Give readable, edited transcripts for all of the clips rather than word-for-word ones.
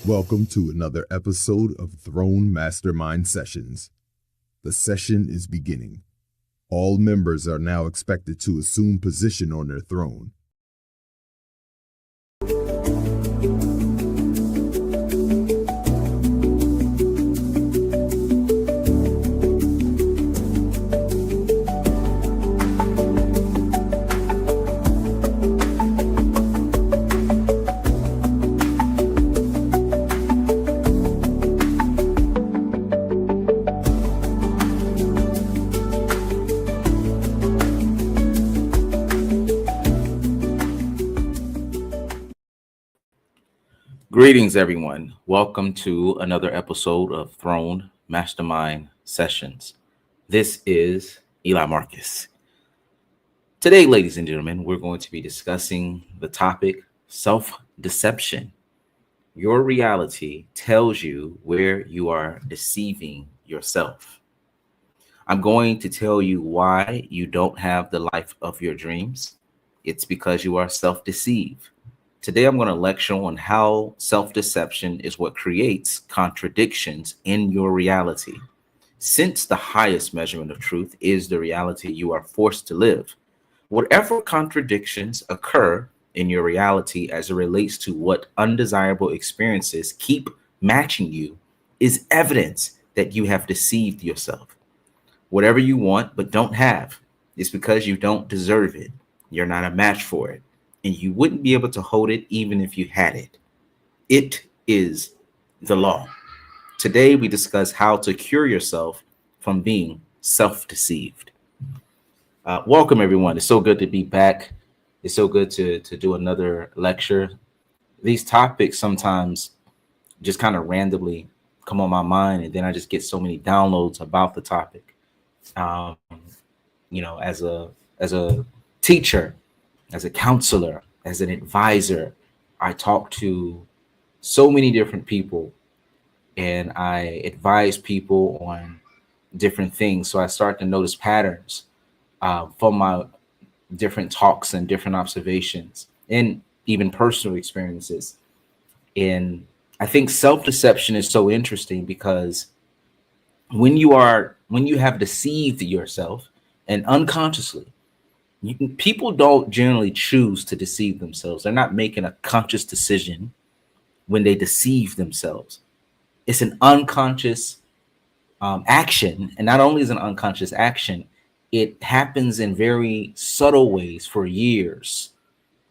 Welcome to another episode of Throne Mastermind Sessions. The session is beginning. All members are now expected to assume position on their throne. Greetings, everyone. Welcome to another episode of Throne Mastermind Sessions. This is Eli Marcus. Today, ladies and gentlemen, we're going to be discussing the topic self-deception. Your reality tells you where you are deceiving yourself. I'm going to tell you why you don't have the life of your dreams. It's because you are self-deceived. Today, I'm going to lecture on how self-deception is what creates contradictions in your reality. Since the highest measurement of truth is the reality you are forced to live, whatever contradictions occur in your reality as it relates to what undesirable experiences keep matching you is evidence that you have deceived yourself. Whatever you want but don't have is because you don't deserve it. You're not a match for it. And you wouldn't be able to hold it even if you had it. It is the law. Today, we discuss how to cure yourself from being self-deceived. Welcome, everyone. It's so good to be back. It's so good to do another lecture. These topics sometimes just kind of randomly come on my mind, and then I just get so many downloads about the topic. As a teacher, as a counselor, as an advisor, I talk to so many different people and I advise people on different things. So I start to notice patterns from my different talks and different observations and even personal experiences. And I think self-deception is so interesting because when you have deceived yourself and unconsciously, people don't generally choose to deceive themselves. They're not making a conscious decision when they deceive themselves. It's an unconscious action. And not only is it an unconscious action, it happens in very subtle ways for years,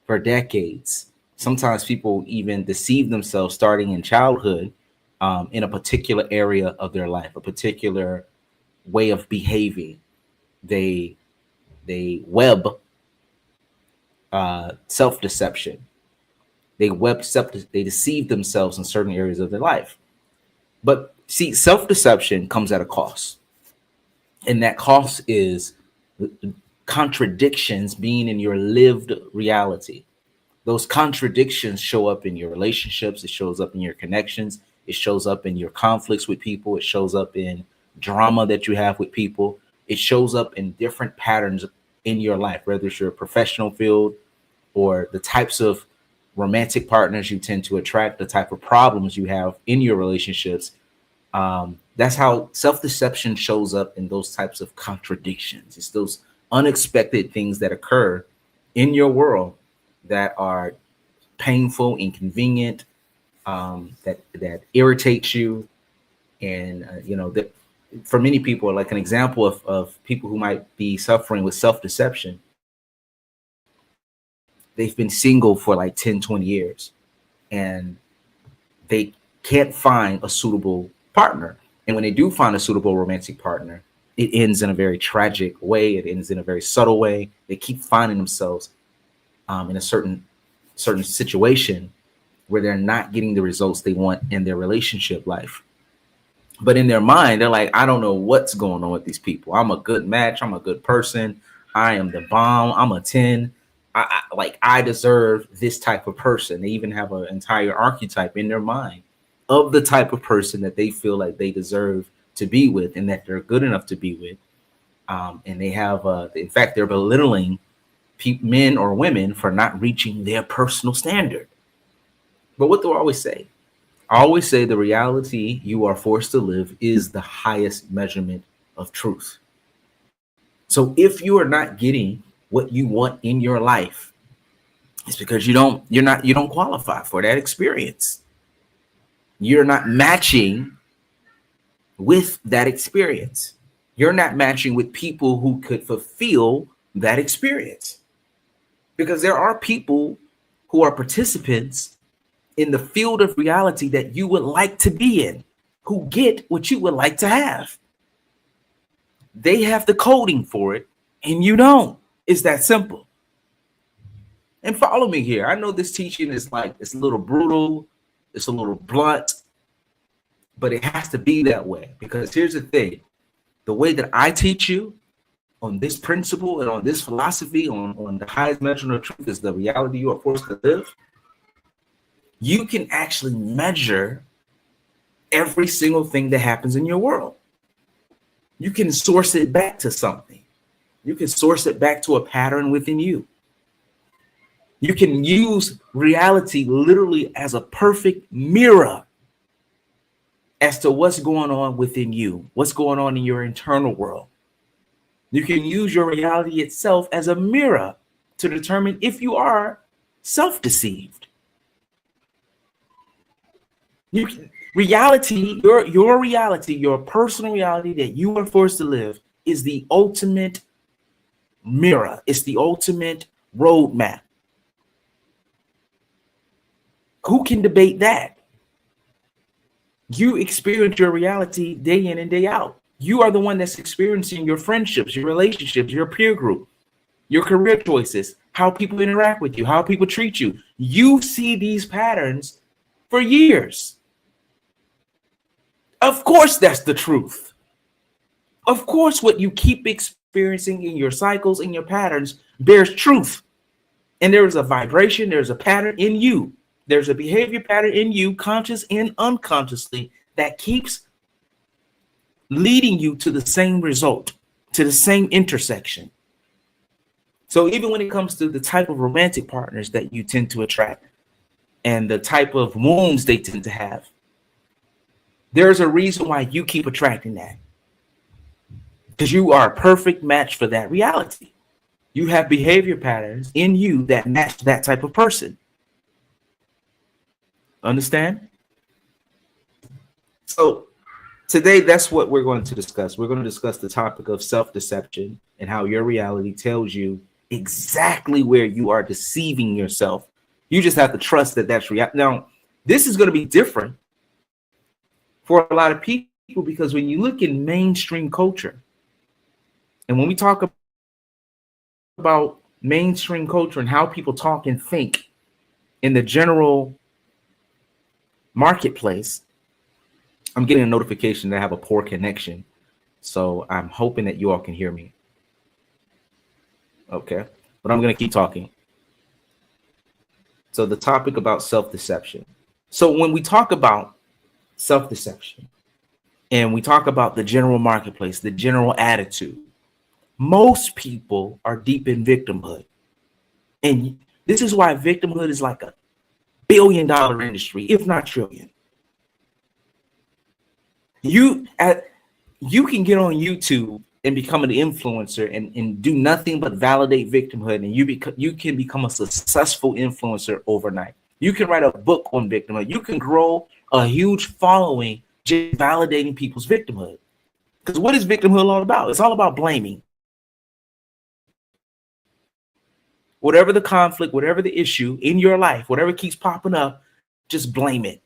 for decades. Sometimes people even deceive themselves starting in childhood in a particular area of their life, a particular way of behaving. They web self-deception. They deceive themselves in certain areas of their life. But see, self-deception comes at a cost. And that cost is contradictions being in your lived reality. Those contradictions show up in your relationships. It shows up in your connections. It shows up in your conflicts with people. It shows up in drama that you have with people. It shows up in different patterns in your life, whether it's your professional field or the types of romantic partners you tend to attract, the type of problems you have in your relationships. That's how self-deception shows up in those types of contradictions. It's those unexpected things that occur in your world that are painful, inconvenient, that irritates you. And, that for many people, like an example of people who might be suffering with self-deception, they've been single for like 10, 20 years and they can't find a suitable partner. And when they do find a suitable romantic partner, it ends in a very tragic way. It ends in a very subtle way. They keep finding themselves in a certain situation where they're not getting the results they want in their relationship life. But in their mind, they're like, I don't know what's going on with these people. I'm a good match. I'm a good person. I am the bomb. I'm a 10. I deserve this type of person. They even have an entire archetype in their mind of the type of person that they feel like they deserve to be with and that they're good enough to be with. And they have, in fact, they're belittling men or women for not reaching their personal standard. But what do I always say? I always say the reality you are forced to live is the highest measurement of truth. So if you are not getting what you want in your life, it's because you don't qualify for that experience. You're not matching with that experience. You're not matching with people who could fulfill that experience. Because there are people who are participants in the field of reality that you would like to be in, who get what you would like to have. They have the coding for it, and you don't. It's that simple. And follow me here. I know this teaching is like, it's a little brutal, it's a little blunt, but it has to be that way. Because here's the thing, the way that I teach you on this principle and on this philosophy, on the highest measure of truth is the reality you are forced to live, you can actually measure every single thing that happens in your world. You can source it back to something. You can source it back to a pattern within you. You can use reality literally as a perfect mirror as to what's going on within you, what's going on in your internal world. You can use your reality itself as a mirror to determine if you are self-deceived. Reality, your reality, your personal reality that you are forced to live is the ultimate mirror. It's the ultimate roadmap. Who can debate that? You experience your reality day in and day out. You are the one that's experiencing your friendships, your relationships, your peer group, your career choices, how people interact with you, how people treat you. You see these patterns for years. Of course, that's the truth. Of course, what you keep experiencing in your cycles, in your patterns, bears truth. And there is a vibration, there's a pattern in you. There's a behavior pattern in you, conscious and unconsciously, that keeps leading you to the same result, to the same intersection. So even when it comes to the type of romantic partners that you tend to attract and the type of wounds they tend to have, there's a reason why you keep attracting that. Because you are a perfect match for that reality. You have behavior patterns in you that match that type of person. Understand? So today, that's what we're going to discuss. We're going to discuss the topic of self-deception and how your reality tells you exactly where you are deceiving yourself. You just have to trust that that's reality. Now, this is going to be different for a lot of people because when you look in mainstream culture, and when we talk about mainstream culture and how people talk and think in the general marketplace, I'm getting a notification that I have a poor connection. So I'm hoping that you all can hear me. Okay, but I'm going to keep talking. So the topic about self-deception. So when we talk about self-deception and we talk about the general marketplace, the general attitude, most people are deep in victimhood. And this is why victimhood is like $1 billion industry, if not trillion. You can get on YouTube and become an influencer and do nothing but validate victimhood, and you can become a successful influencer overnight. You can write a book on victimhood. You can grow a huge following just validating people's victimhood. Because what is victimhood all about? It's all about blaming. Whatever the conflict, whatever the issue in your life, whatever keeps popping up, just blame it.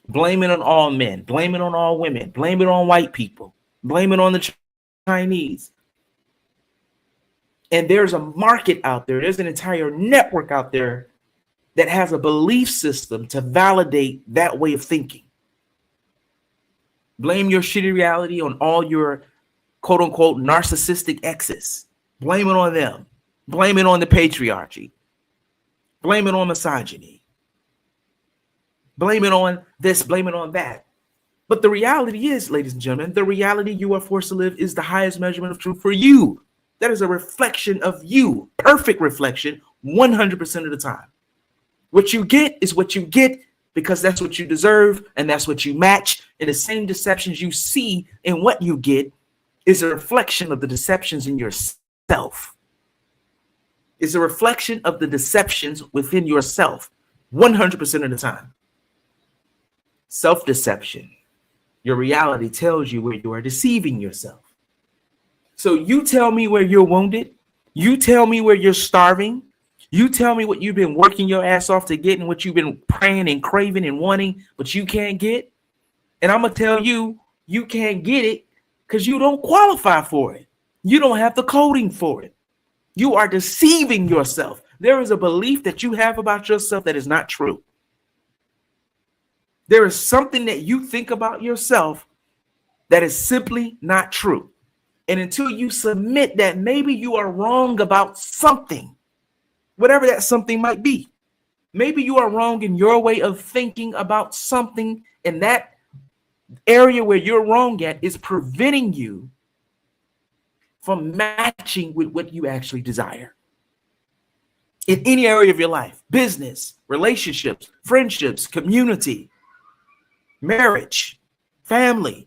Blame it on all men. Blame it on all women. Blame it on white people. Blame it on the Chinese. And there's a market out there. There's an entire network out there that has a belief system to validate that way of thinking. Blame your shitty reality on all your quote unquote narcissistic exes. Blame it on them. Blame it on the patriarchy. Blame it on misogyny. Blame it on this, blame it on that. But the reality is, ladies and gentlemen, the reality you are forced to live is the highest measurement of truth for you. That is a reflection of you, perfect reflection, 100% of the time. What you get is what you get because that's what you deserve and that's what you match. And the same deceptions you see in what you get is a reflection of the deceptions in yourself. It's a reflection of the deceptions within yourself 100% of the time. Self-deception. Your reality tells you where you are deceiving yourself. So you tell me where you're wounded. You tell me where you're starving. You tell me what you've been working your ass off to get and what you've been praying and craving and wanting, but you can't get. And I'm going to tell you, you can't get it because you don't qualify for it. You don't have the coding for it. You are deceiving yourself. There is a belief that you have about yourself that is not true. There is something that you think about yourself that is simply not true. And until you submit that maybe you are wrong about something, whatever that something might be, maybe you are wrong in your way of thinking about something, and that area where you're wrong at is preventing you from matching with what you actually desire. In any area of your life, business, relationships, friendships, community, marriage, family,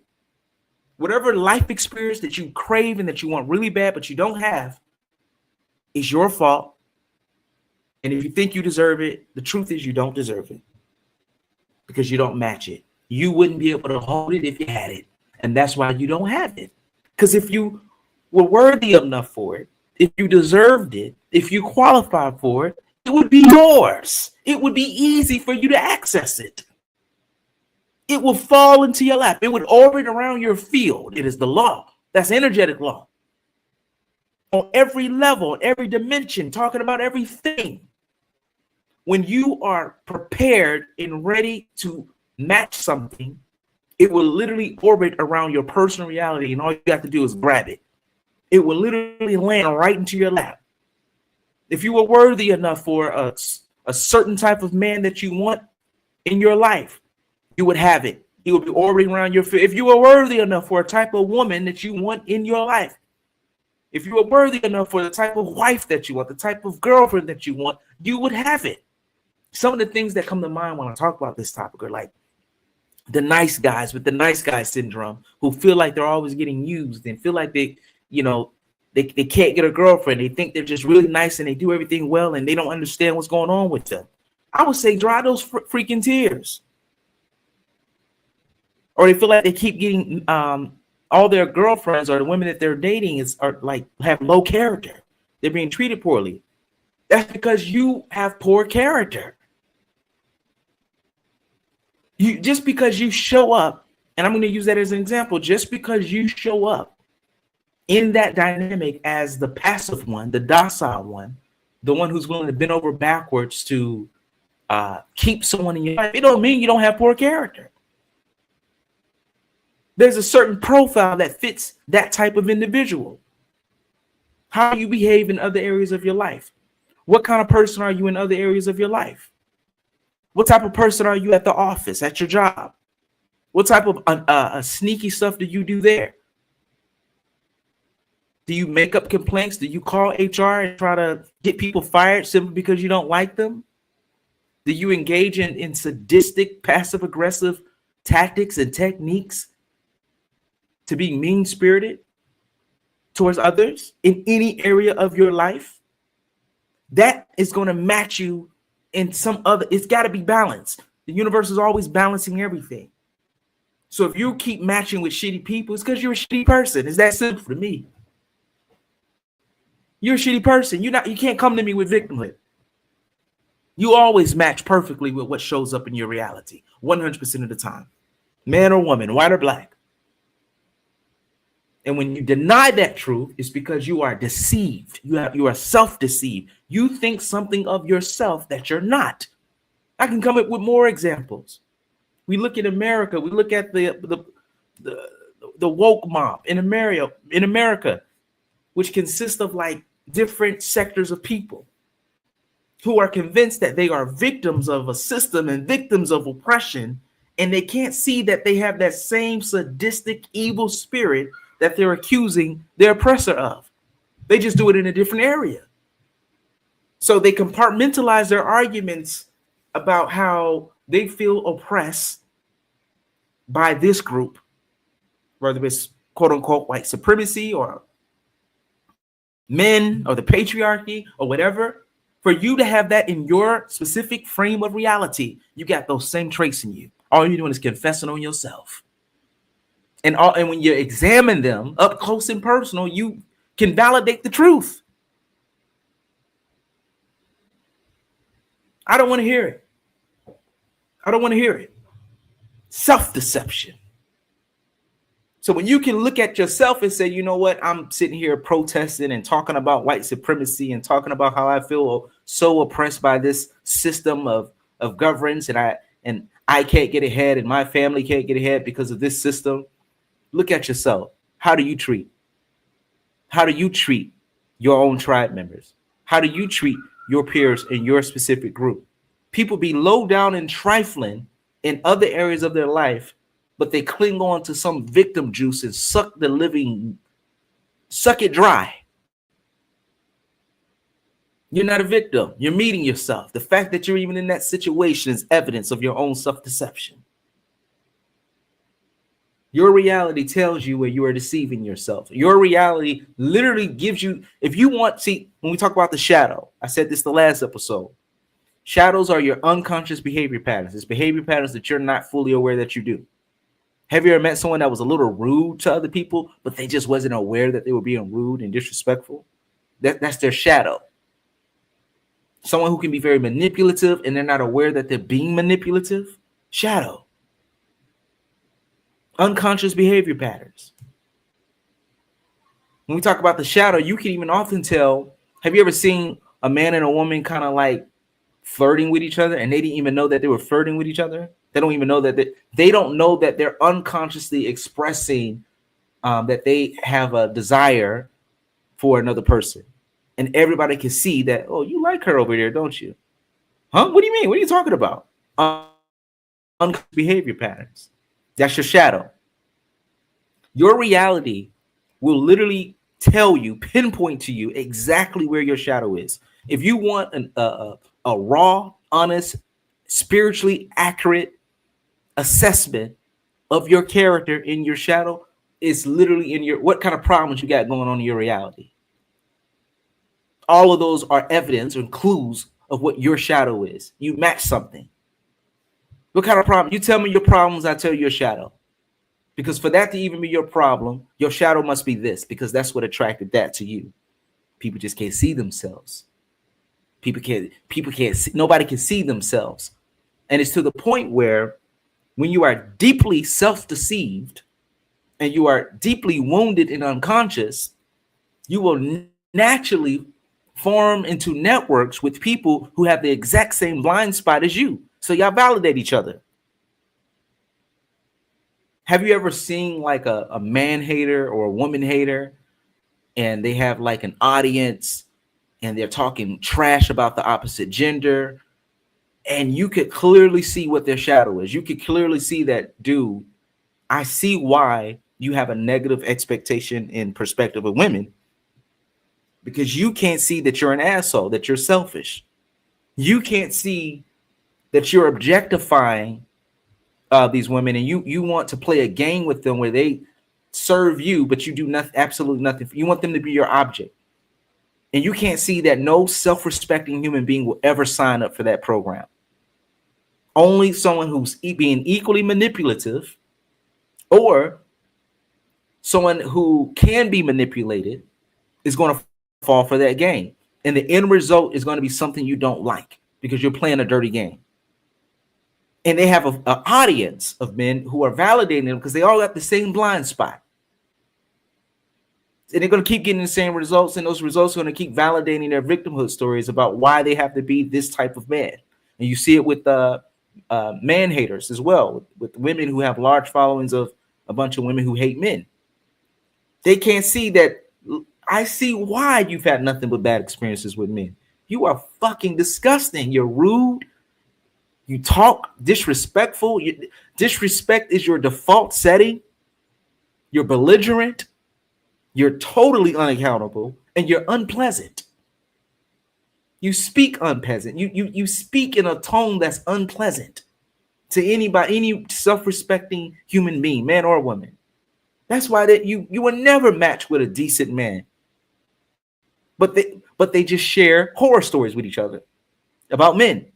whatever life experience that you crave and that you want really bad, but you don't have, is your fault. And if you think you deserve it, the truth is you don't deserve it because you don't match it. You wouldn't be able to hold it if you had it. And that's why you don't have it. Because if you were worthy enough for it, if you deserved it, if you qualified for it, it would be yours. It would be easy for you to access it. It will fall into your lap. It would orbit around your field. It is the law. That's energetic law. On every level, every dimension, talking about everything. When you are prepared and ready to match something, it will literally orbit around your personal reality, and all you have to do is grab it. It will literally land right into your lap. If you were worthy enough for a certain type of man that you want in your life, you would have it. He would be orbiting around your field. If you were worthy enough for a type of woman that you want in your life, if you were worthy enough for the type of wife that you want, the type of girlfriend that you want, you would have it. Some of the things that come to mind when I talk about this topic are like the nice guys with the nice guy syndrome who feel like they're always getting used and feel like they can't get a girlfriend. They think they're just really nice and they do everything well and they don't understand what's going on with them. I would say dry those freaking tears. Or they feel like they keep getting all their girlfriends or the women that they're dating have low character. They're being treated poorly. That's because you have poor character. Just because you show up, and I'm going to use that as an example, just because you show up in that dynamic as the passive one, the docile one, the one who's willing to bend over backwards to keep someone in your life, it don't mean you don't have poor character. There's a certain profile that fits that type of individual. How you behave in other areas of your life. What kind of person are you in other areas of your life? What type of person are you at the office, at your job? What type of sneaky stuff do you do there? Do you make up complaints? Do you call HR and try to get people fired simply because you don't like them? Do you engage in sadistic, passive-aggressive tactics and techniques to be mean-spirited towards others in any area of your life? That is going to match you in some other. It's got to be balanced. The universe is always balancing everything. So if you keep matching with shitty people, it's because you're a shitty person. It's that simple to me. You're a shitty person. You can't come to me with victimhood. You always match perfectly with what shows up in your reality 100% of the time. Man or woman, white or black. And when you deny that truth, it's because you are deceived. You are self-deceived. You think something of yourself that you're not. I can come up with more examples. We look at America. We look at the woke mob in America, which consists of like different sectors of people who are convinced that they are victims of a system and victims of oppression, and they can't see that they have that same sadistic, evil spirit that they're accusing their oppressor of. They just do it in a different area. So they compartmentalize their arguments about how They feel oppressed by this group, whether it's quote unquote white supremacy or men or the patriarchy or whatever. For you to have that in your specific frame of reality, you got those same traits in you. All you're doing is confessing on yourself. And when you examine them up close and personal, you can validate the truth. I don't want to hear it. I don't want to hear it. Self-deception. So when you can look at yourself and say, you know what, I'm sitting here protesting and talking about white supremacy and talking about how I feel so oppressed by this system of governance, and I can't get ahead and my family can't get ahead because of this system. Look at yourself. How do you treat? How do you treat your own tribe members? How do you treat your peers in your specific group? People be low down and trifling in other areas of their life, but they cling on to some victim juice and suck it dry. You're not a victim. You're meeting yourself. The fact that you're even in that situation is evidence of your own self-deception. Your reality tells you where you are deceiving yourself. Your reality literally gives you, if you want, see, when we talk about the shadow, I said this the last episode. Shadows are your unconscious behavior patterns. It's behavior patterns that you're not fully aware that you do. Have you ever met someone that was a little rude to other people, but they just wasn't aware that they were being rude and disrespectful? That's their shadow. Someone who can be very manipulative and they're not aware that they're being manipulative. Shadow. Unconscious behavior patterns. When we talk about the shadow, you can even often tell. Have you ever seen a man and a woman kind of like flirting with each other and they didn't even know that they were flirting with each other? They don't even know that they don't know that they're unconsciously expressing that they have a desire for another person. And everybody can see that, oh, you like her over there, don't you? Huh? What do you mean? What are you talking about? Unconscious behavior patterns. That's your shadow. Your reality will literally tell you, pinpoint to you exactly where your shadow is. If you want a raw, honest, spiritually accurate assessment of your character in your shadow, it's literally in your, what kind of problems you got going on in your reality. All of those are evidence or clues of what your shadow is. You match something. What kind of problem? You tell me your problems, I tell you your shadow. Because for that to even be your problem, your shadow must be this, because that's what attracted that to you. People just can't see themselves. People can't see, nobody can see themselves. And it's to the point where when you are deeply self-deceived and you are deeply wounded and unconscious, you will naturally form into networks with people who have the exact same blind spot as you. So y'all validate each other. Have you ever seen like a man hater or a woman hater and they have like an audience and they're talking trash about the opposite gender, and you could clearly see what their shadow is? You could clearly see that, dude, I see why you have a negative expectation in perspective of women, because you can't see that you're an asshole, that you're selfish. You can't see that you're objectifying these women, and you want to play a game with them where they serve you, but you do nothing, absolutely nothing. You want them to be your object. And you can't see that no self-respecting human being will ever sign up for that program. Only someone who's being equally manipulative or someone who can be manipulated is going to fall for that game. And the end result is going to be something you don't like because you're playing a dirty game. And they have an audience of men who are validating them because they all got the same blind spot. And they're going to keep getting the same results, and those results are going to keep validating their victimhood stories about why they have to be this type of man. And you see it with man haters as well, with women who have large followings of a bunch of women who hate men. They can't see that. I see why you've had nothing but bad experiences with men. You are fucking disgusting. You're rude. You talk disrespectful. Disrespect is your default setting. You're belligerent. You're totally unaccountable, and you're unpleasant. You speak unpleasant. You speak in a tone that's unpleasant. to anybody, any self-respecting human being, man or woman. That's why that you will never match with a decent man. But they just share horror stories with each other about men.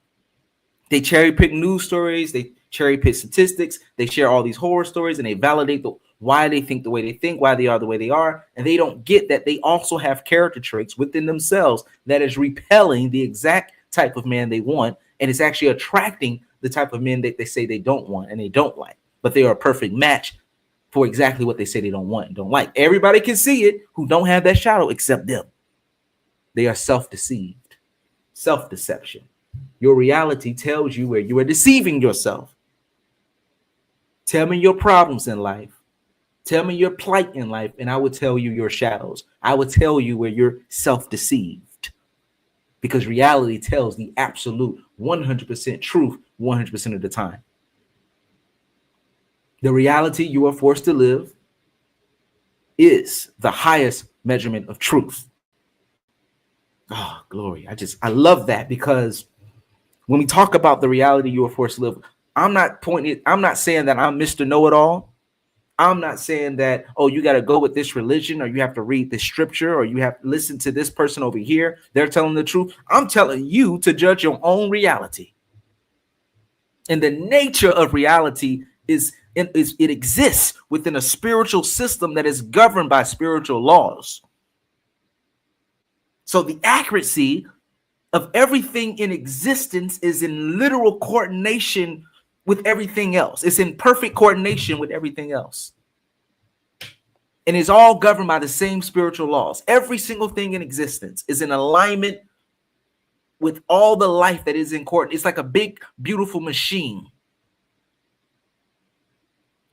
They cherry pick news stories, they cherry pick statistics, they share all these horror stories, and they validate why they think the way they think, why they are the way they are. And they don't get that they also have character traits within themselves that is repelling the exact type of man they want, and it's actually attracting the type of men that they say they don't want and they don't like. But they are a perfect match for exactly what they say they don't want and don't like. Everybody can see it who don't have that shadow except them. They are self-deceived. Self-deception. Your reality tells you where you are deceiving yourself. Tell me your problems in life. Tell me your plight in life, and I will tell you your shadows. I will tell you where you're self-deceived. Because reality tells the absolute 100% truth 100% of the time. The reality you are forced to live is the highest measurement of truth. Oh, glory. I love that, because when we talk about the reality you are forced to live, I'm not saying that I'm Mr. Know-it-all. I'm not saying that, oh, you got to go with this religion, or you have to read this scripture, or you have to listen to this person over here. They're telling the truth. I'm telling you to judge your own reality. And the nature of reality is it exists within a spiritual system that is governed by spiritual laws. So the accuracy of everything in existence is in literal coordination with everything else. It's in perfect coordination with everything else. And it's all governed by the same spiritual laws. Every single thing in existence is in alignment with all the life that is in coordinate. It's like a big, beautiful machine.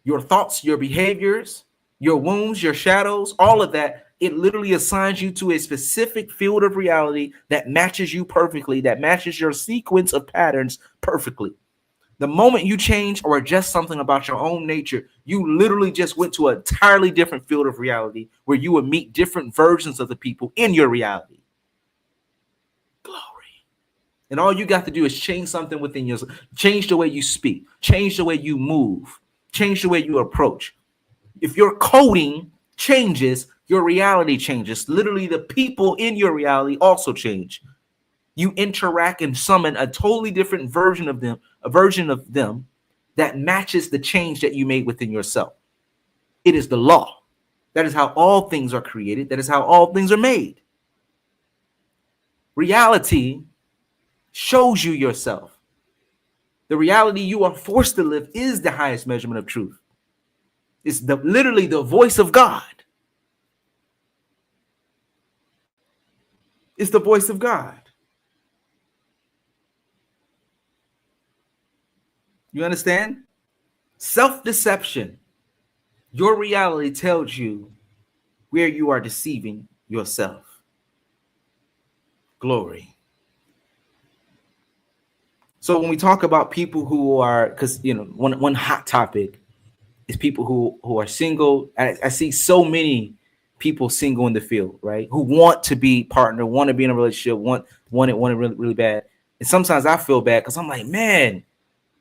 Your thoughts, your behaviors, your wounds, your shadows, all of that, it literally assigns you to a specific field of reality that matches you perfectly, that matches your sequence of patterns perfectly. The moment you change or adjust something about your own nature, you literally just went to an entirely different field of reality where you would meet different versions of the people in your reality. Glory. And all you got to do is change something within yourself. Change the way you speak. Change the way you move. Change the way you approach. If your coding changes, your reality changes. Literally, the people in your reality also change. You interact and summon a totally different version of them, that matches the change that you made within yourself. It is the law. That is how all things are created. That is how all things are made. Reality shows you yourself. The reality you are forced to live is the highest measurement of truth. It's literally the voice of God. It's the voice of God. You understand? Self-deception. Your reality tells you where you are deceiving yourself. Glory. So when we talk about people who are, because one hot topic is people who are single. I see so many people single in the field, right? Who want to be partner, want to be in a relationship, want it really, really bad. And sometimes I feel bad because I'm like, man,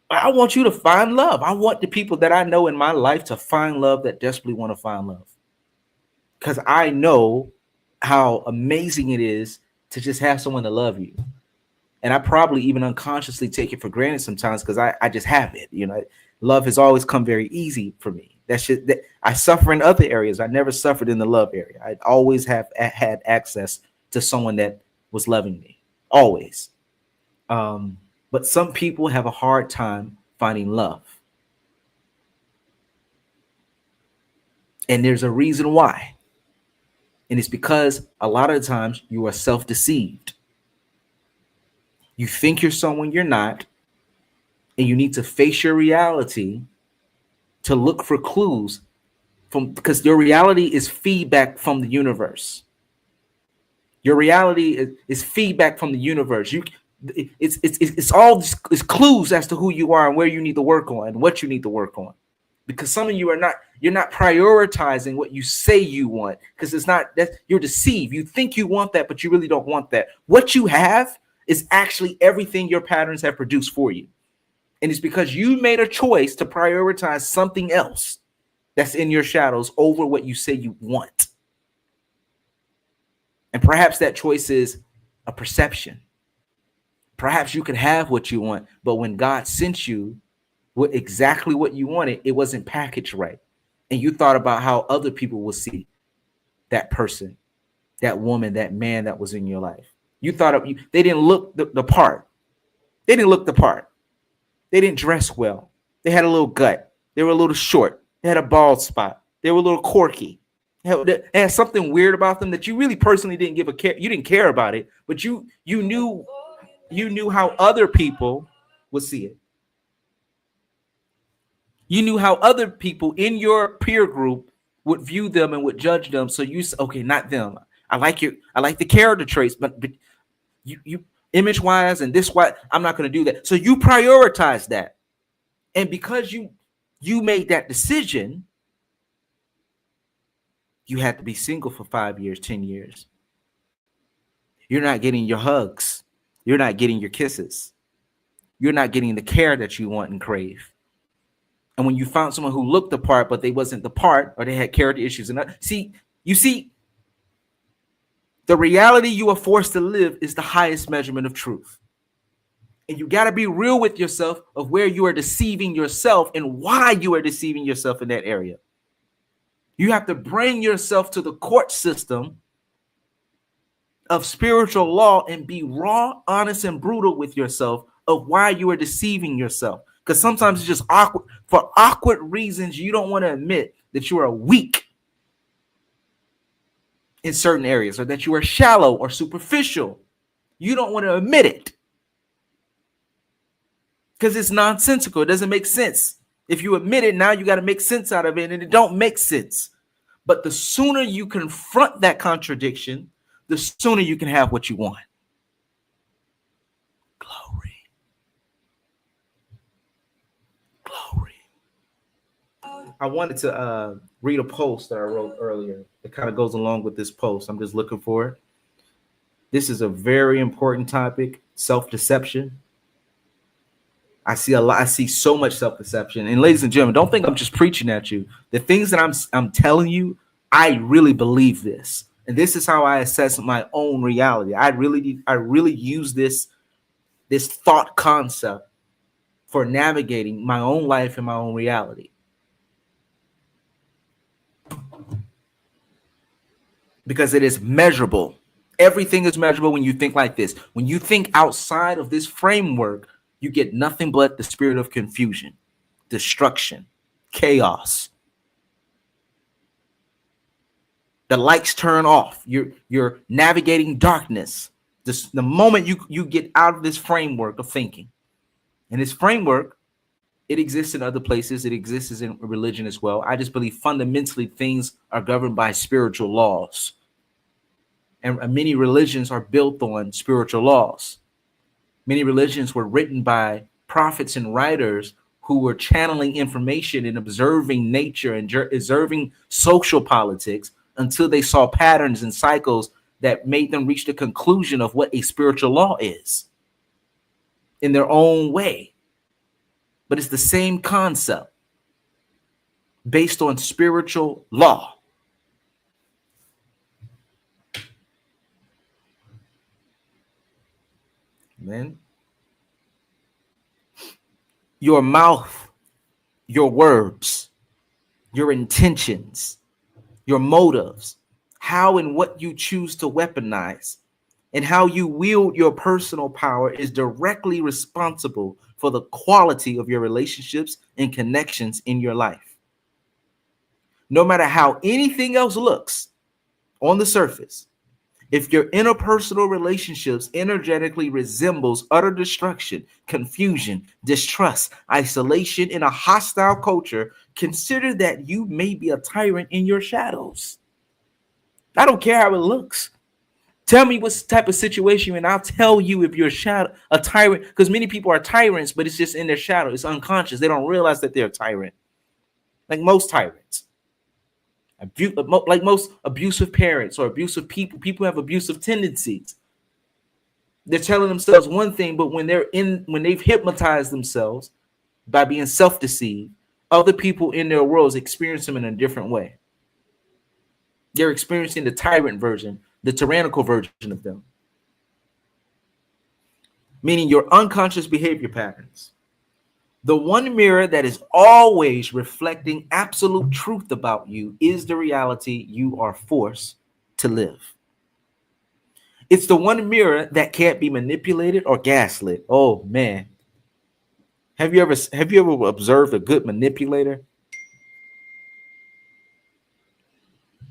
I want you to find love. I want the people that I know in my life to find love, that desperately want to find love. Because I know how amazing it is to just have someone to love you. And I probably even unconsciously take it for granted sometimes because I just have it. Love has always come very easy for me. That I suffer in other areas. I never suffered in the love area. I always have had access to someone that was loving me. Always. But some people have a hard time finding love. And there's a reason why. And it's because a lot of the times you are self-deceived. You think you're someone you're not, and you need to face your reality to look for clues because your reality is feedback from the universe. Your reality is feedback from the universe. It's all clues as to who you are and where you need to work on and what you need to work on. Because some of you you're not prioritizing what you say you want, because it's not that you're deceived. You think you want that, but you really don't want that. What you have is actually everything your patterns have produced for you. And it's because you made a choice to prioritize something else that's in your shadows over what you say you want. And perhaps that choice is a perception. Perhaps you could have what you want, but when God sent you with exactly what you wanted, it wasn't packaged right. And you thought about how other people will see that person, that woman, that man that was in your life. You thought they didn't look the part. They didn't look the part. They didn't dress well. They had a little gut. They were a little short. They had a bald spot. They were a little quirky. They had something weird about them that you really personally didn't give a care. You didn't care about it, but you knew how other people would see it. You knew how other people in your peer group would view them and would judge them. So you said, okay, not them. I like the character traits, but you image wise and this why I'm not going to do that. So you prioritize that. And because you made that decision, you had to be single for 5 years, 10 years. You're not getting your hugs. You're not getting your kisses. You're not getting the care that you want and crave. And when you found someone who looked the part, but they wasn't the part, or they had character issues, and you see, the reality you are forced to live is the highest measurement of truth. And you got to be real with yourself of where you are deceiving yourself and why you are deceiving yourself in that area. You have to bring yourself to the court system of spiritual law and be raw, honest, and brutal with yourself of why you are deceiving yourself. Because sometimes it's just awkward. For awkward reasons, you don't want to admit that you are weak in certain areas, or that you are shallow or superficial. You don't want to admit it because it's nonsensical. It doesn't make sense. If you admit it, now you got to make sense out of it, and it don't make sense. But the sooner you confront that contradiction, the sooner you can have what you want. Glory. I wanted to read a post that I wrote earlier. It kind of goes along with this post. I'm just looking for it. This is a very important topic, self-deception. I see so much self-deception. And ladies and gentlemen, don't think I'm just preaching at you. The things that I'm telling you, I really believe this. And this is how I assess my own reality. I really use this thought concept for navigating my own life and my own reality. Because it is measurable. Everything is measurable when you think like this. When you think outside of this framework, you get nothing but the spirit of confusion, destruction, chaos. The lights turn off. You're navigating darkness. The moment you get out of this framework of thinking. And this framework, it exists in other places. It exists in religion as well. I just believe fundamentally things are governed by spiritual laws. And many religions are built on spiritual laws. Many religions were written by prophets and writers who were channeling information and observing nature and observing social politics until they saw patterns and cycles that made them reach the conclusion of what a spiritual law is in their own way. But it's the same concept based on spiritual law. Amen. Your mouth, your words, your intentions, your motives, how and what you choose to weaponize, and how you wield your personal power is directly responsible for the quality of your relationships and connections in your life. No matter how anything else looks on the surface, if your interpersonal relationships energetically resembles utter destruction, confusion, distrust, isolation in a hostile culture, consider that you may be a tyrant in your shadows. I don't care how it looks. Tell me what type of situation you're in. I'll tell you if you're a tyrant, because many people are tyrants, but it's just in their shadow. It's unconscious. They don't realize that they're a tyrant. Like most tyrants. Like most abusive parents or abusive people have abusive tendencies. They're telling themselves one thing, but when they've hypnotized themselves by being self-deceived, other people in their worlds experience them in a different way. They're experiencing the tyrant version, the tyrannical version of them. Meaning your unconscious behavior patterns. The one mirror that is always reflecting absolute truth about you is the reality you are forced to live. It's the one mirror that can't be manipulated or gaslit. Oh man. Have you ever observed a good manipulator?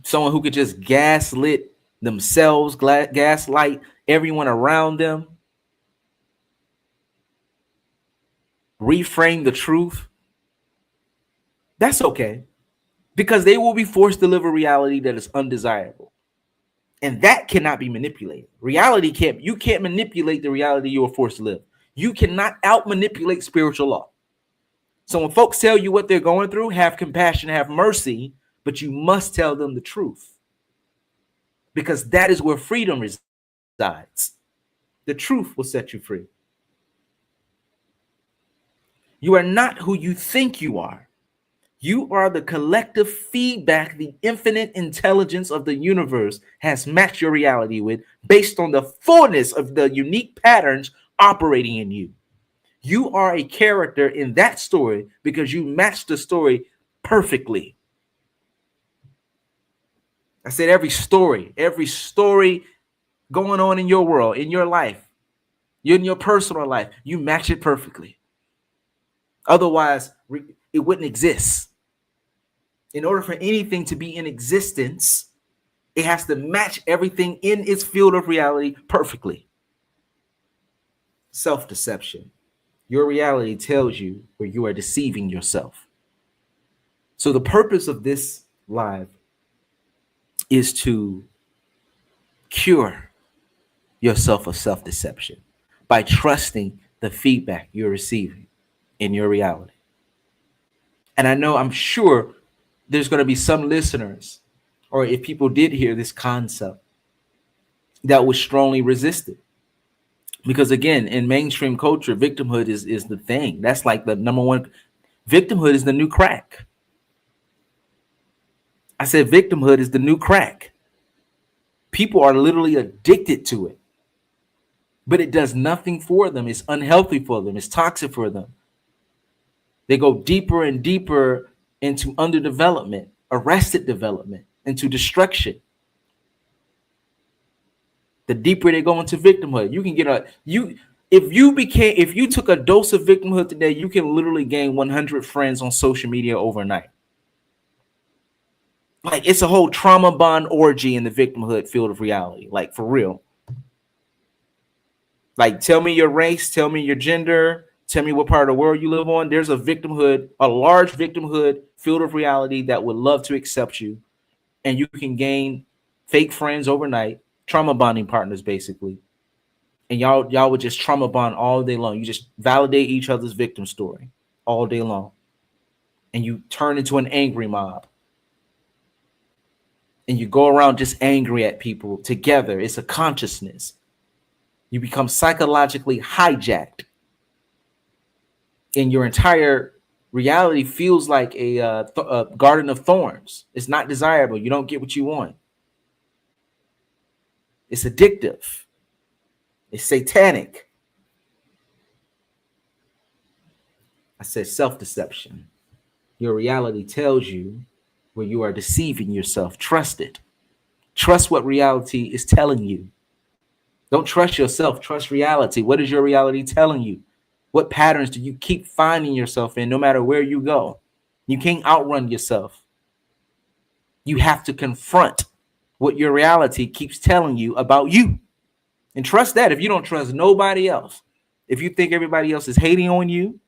Someone who could just gaslit themselves, gaslight everyone around them, reframe the truth. That's okay, because they will be forced to live a reality that is undesirable. And that cannot be manipulated. You can't manipulate the reality you are forced to live. You cannot out-manipulate spiritual law. So when folks tell you what they're going through, have compassion, have mercy, but you must tell them the truth. Because that is where freedom resides. The truth will set you free. You are not who you think you are. You are the collective feedback the infinite intelligence of the universe has matched your reality with based on the fullness of the unique patterns operating in you. You are a character in that story because you match the story perfectly. I said every story going on in your world, in your life, in your personal life, you match it perfectly. Otherwise, it wouldn't exist. In order for anything to be in existence, it has to match everything in its field of reality perfectly. Self-deception. Your reality tells you where you are deceiving yourself. So the purpose of this live is to cure yourself of self-deception by trusting the feedback you're receiving in your reality. And I'm sure there's going to be some listeners, or if people did hear this concept, that would strongly resist it. Because again, in mainstream culture, victimhood is the thing. That's like the number one. Victimhood is the new crack. I said victimhood is the new crack. People are literally addicted to it. But it does nothing for them. It's unhealthy for them. It's toxic for them. They go deeper and deeper into underdevelopment, arrested development, into destruction. The deeper they go into victimhood, you can get if you took a dose of victimhood today, you can literally gain 100 friends on social media overnight. Like it's a whole trauma bond orgy in the victimhood field of reality, like for real. Like tell me your race, tell me your gender, tell me what part of the world you live on. There's a large victimhood field of reality that would love to accept you, and you can gain fake friends overnight, trauma bonding partners basically. And y'all would just trauma bond all day long. You just validate each other's victim story all day long. And you turn into an angry mob. And you go around just angry at people together. It's a consciousness. You become psychologically hijacked. And your entire reality feels like a garden of thorns. It's not desirable. You don't get what you want. It's addictive. It's satanic. I said self-deception. Your reality tells you where you are deceiving yourself. Trust it. Trust what reality is telling you. Don't trust yourself. Trust reality. What is your reality telling you? What patterns do you keep finding yourself in no matter where you go? You can't outrun yourself. You have to confront what your reality keeps telling you about you. And trust that. If you don't trust nobody else, if you think everybody else is hating on you,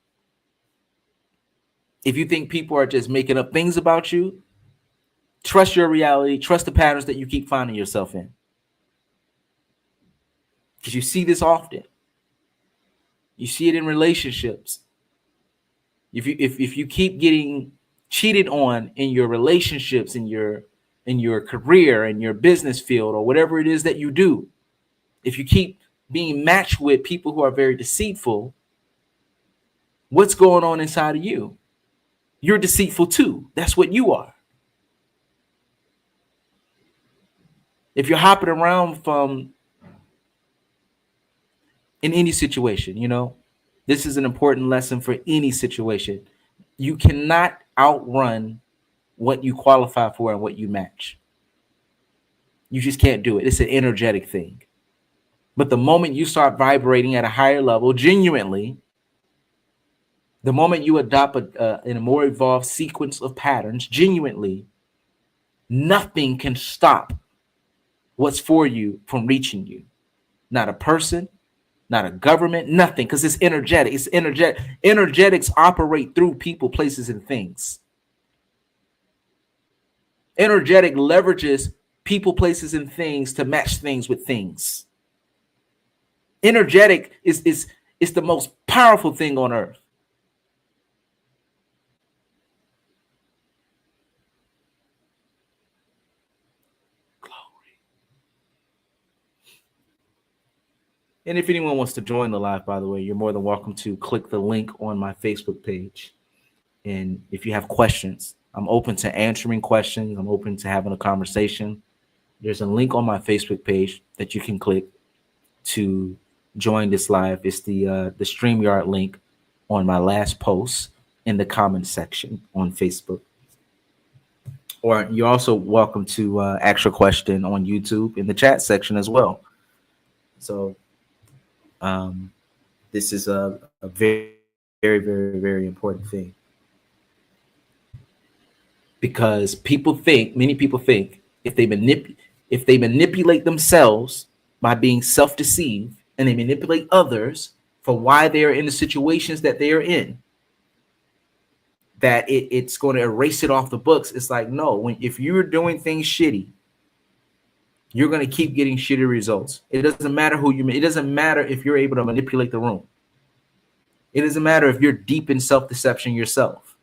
if you think people are just making up things about you, trust your reality. Trust the patterns that you keep finding yourself in. Because you see this often. You see it in relationships. If you keep getting cheated on in your relationships, in your career, in your business field, or whatever it is that you do, if you keep being matched with people who are very deceitful, What's going on inside of you? You're deceitful too. That's what you are. If you're hopping around from in any situation, this is an important lesson for any situation. You cannot outrun what you qualify for and what you match. You just can't do it. It's an energetic thing. But the moment you start vibrating at a higher level, genuinely, the moment you adopt in a more evolved sequence of patterns, genuinely, nothing can stop what's for you from reaching you. Not a person, not a government, nothing, because it's energetic. It's energetic. Energetics operate through people, places, and things. Energetic leverages people, places, and things to match things with things. Energetic is the most powerful thing on earth. And if anyone wants to join the live, by the way, you're more than welcome to click the link on my Facebook page. And if you have questions, I'm open to answering questions. I'm open to having a conversation. There's a link on my Facebook page that you can click to join this live. It's the StreamYard link on my last post in the comment section on Facebook. Or you're also welcome to ask your question on YouTube in the chat section as well. So this is a very, very, very, very important thing. Because many people think if they manipulate themselves by being self-deceived, and they manipulate others for why they are in the situations that they are in, that it's going to erase it off the books. It's like, no, if you're doing things shitty, you're going to keep getting shitty results. It doesn't matter it doesn't matter if you're able to manipulate the room. It doesn't matter if you're deep in self-deception yourself.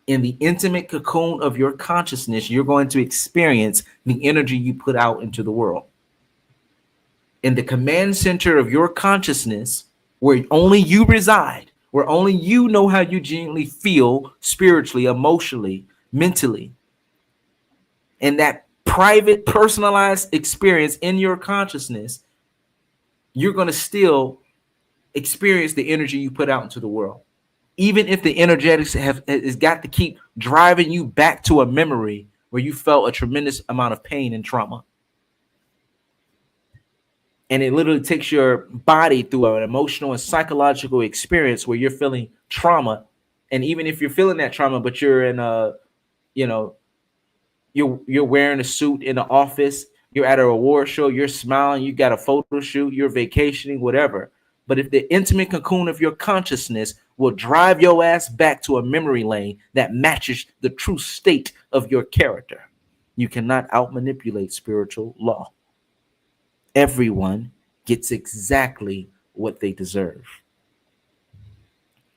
In the intimate cocoon of your consciousness, you're going to experience the energy you put out into the world. In the command center of your consciousness, where only you reside, where only you know how you genuinely feel spiritually, emotionally, mentally, and that private, personalized experience in your consciousness, you're going to still experience the energy you put out into the world. Even if the energetics has got to keep driving you back to a memory where you felt a tremendous amount of pain and trauma. And it literally takes your body through an emotional and psychological experience where you're feeling trauma. And even if you're feeling that trauma, but you're in you're wearing a suit in the office, you're at an award show, you're smiling, you got a photo shoot, you're vacationing, whatever. But if the intimate cocoon of your consciousness will drive your ass back to a memory lane that matches the true state of your character, you cannot out-manipulate spiritual law. Everyone gets exactly what they deserve,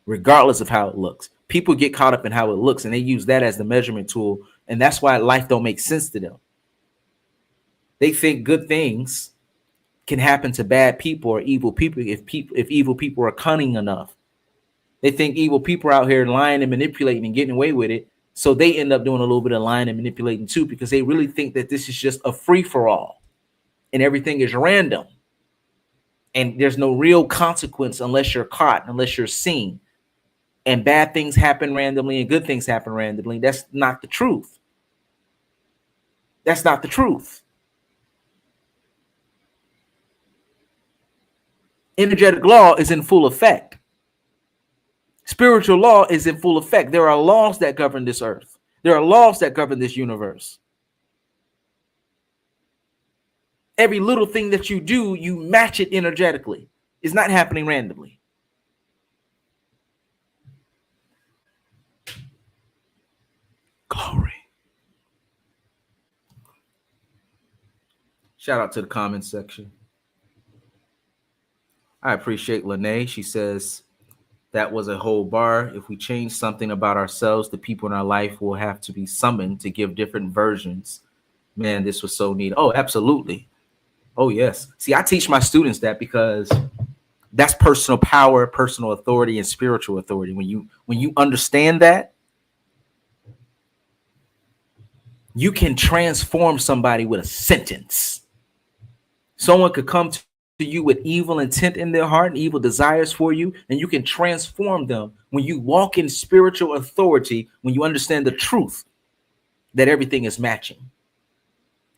regardless of how it looks. People get caught up in how it looks, and they use that as the measurement tool, and that's why life don't make sense to them. They think good things can happen to bad people or evil people if evil people are cunning enough. They think evil people are out here lying and manipulating and getting away with it, so they end up doing a little bit of lying and manipulating too, because they really think that this is just a free-for-all and everything is random. And there's no real consequence unless you're caught, unless you're seen. And bad things happen randomly and good things happen randomly. That's not the truth. That's not the truth. Energetic law is in full effect. Spiritual law is in full effect. There are laws that govern this earth. There are laws that govern this universe. Every little thing that you do, you match it energetically. It's not happening randomly. Glory. Shout out to the comment section. I appreciate Lene. She says, that was a whole bar. If we change something about ourselves, the people in our life will have to be summoned to give different versions. Man, this was so neat. Oh, absolutely. Oh, yes. See, I teach my students that because That's personal power, personal authority, and spiritual authority. When you understand that, you can transform somebody with a sentence. Someone could come to you with evil intent in their heart and evil desires for you, and you can transform them when you walk in spiritual authority, when you understand the truth that everything is matching.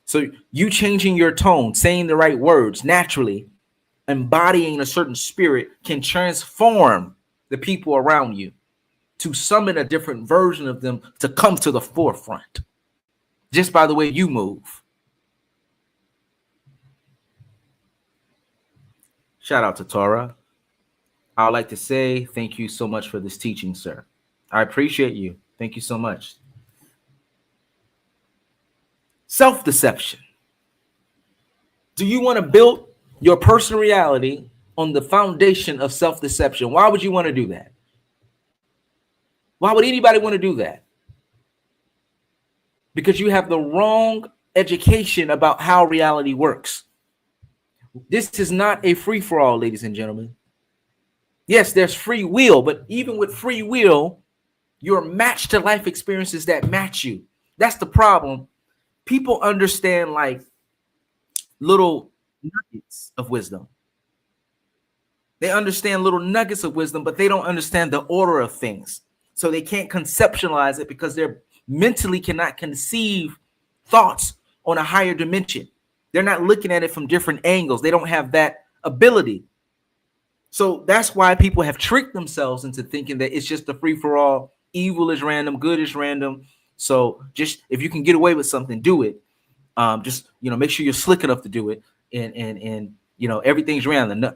So you changing your tone, saying the right words naturally, embodying a certain spirit can transform the people around you to summon a different version of them to come to the forefront just by the way you move. Shout out to Torah. I would like to say thank you so much for this teaching, sir. I appreciate you. Thank you so much. Self-deception. Do you want to build your personal reality on the foundation of self-deception? Why would you want to do that? Why would anybody want to do that? Because you have the wrong education about how reality works. This is not a free-for-all, ladies and gentlemen. Yes, there's free will, but even with free will, you're matched to life experiences that match you. That's the problem. People understand like little nuggets of wisdom. They understand little nuggets of wisdom, but they don't understand the order of things. So they can't conceptualize it because they're mentally cannot conceive thoughts on a higher dimension. They're not looking at it from different angles. They don't have that ability. So that's why people have tricked themselves into thinking that it's just a free-for-all. Evil is random, good is random. So just if you can get away with something, do it. Just make sure you're slick enough to do it, and everything's random.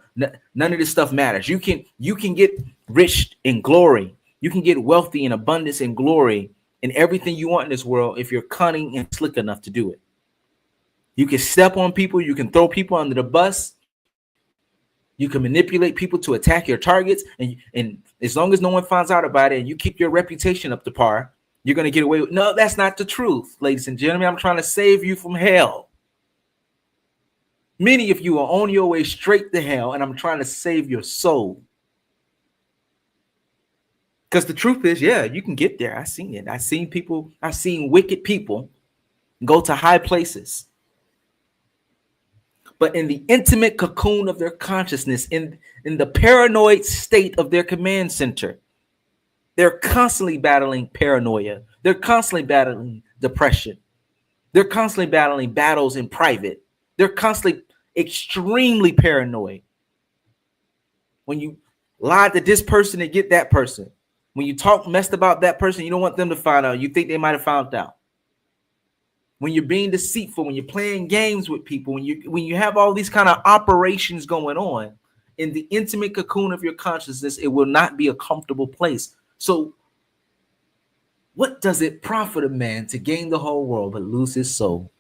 None of this stuff matters. You can get rich in glory. You can get wealthy in abundance and glory and everything you want in this world if you're cunning and slick enough to do it. You can step on people. You can throw people under the bus. You can manipulate people to attack your targets, and as long as no one finds out about it and you keep your reputation up to par, you're going to get away with. No, that's not the truth, ladies and gentlemen. I'm trying to save you from hell. Many of you are on your way straight to hell, and I'm trying to save your soul. Because the truth is, yeah, you can get there. I've seen it. I've seen wicked people go to high places. But in the intimate cocoon of their consciousness, in the paranoid state of their command center, they're constantly battling paranoia. They're constantly battling depression. They're constantly battling battles in private. They're constantly extremely paranoid. When you lie to this person to get that person, when you talk messed about that person, you don't want them to find out. You think they might have found out. When you're being deceitful, when you're playing games with people, when you have all these kind of operations going on in the intimate cocoon of your consciousness, it will not be a comfortable place. So what does it profit a man to gain the whole world but lose his soul?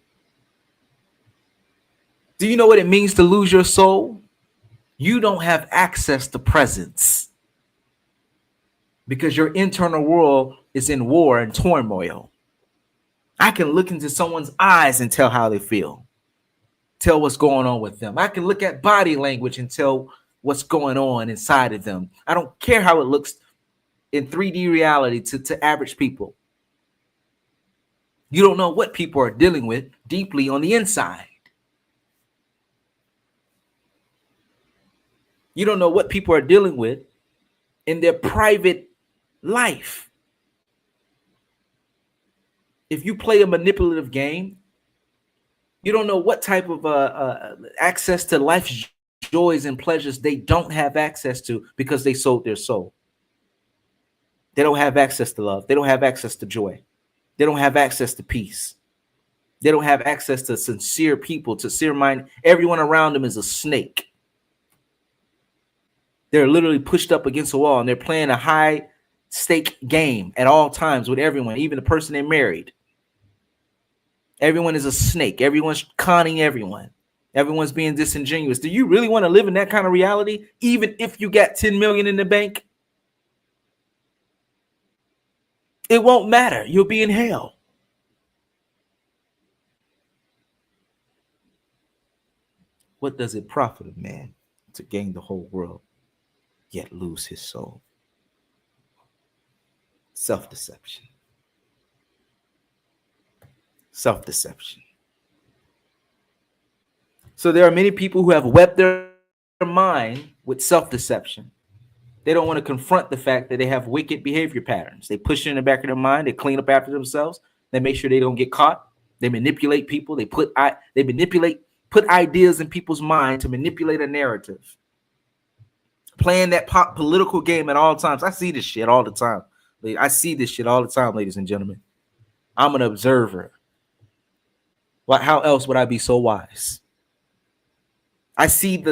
Do you know what it means to lose your soul? You don't have access to presence because your internal world is in war and turmoil. I can look into someone's eyes and tell how they feel, tell what's going on with them. I can look at body language and tell what's going on inside of them. I don't care how it looks in 3D reality to average people. You don't know what people are dealing with deeply on the inside. You don't know what people are dealing with in their private life. If you play a manipulative game, you don't know what type of access to life's joys and pleasures they don't have access to because they sold their soul. They don't have access to love. They don't have access to joy. They don't have access to peace. They don't have access to sincere people, to sincere mind. Everyone around them is a snake. They're literally pushed up against a wall, and they're playing a high stake game at all times with everyone, even the person they married. Everyone is a snake. Everyone's conning everyone. Everyone's being disingenuous. Do you really want to live in that kind of reality, even if you got 10 million in the bank? It won't matter. You'll be in hell. What does it profit a man to gain the whole world yet lose his soul. Self-deception. Self-deception. So there are many people who have wept their mind with self-deception. They don't want to confront the fact that they have wicked behavior patterns. They push it in the back of their mind. They clean up after themselves. They make sure they don't get caught. They manipulate people. Put ideas in people's mind to manipulate a narrative. Playing that political game at all times. I see this shit all the time. I see this shit all the time, ladies and gentlemen. I'm an observer. How else would I be so wise? I see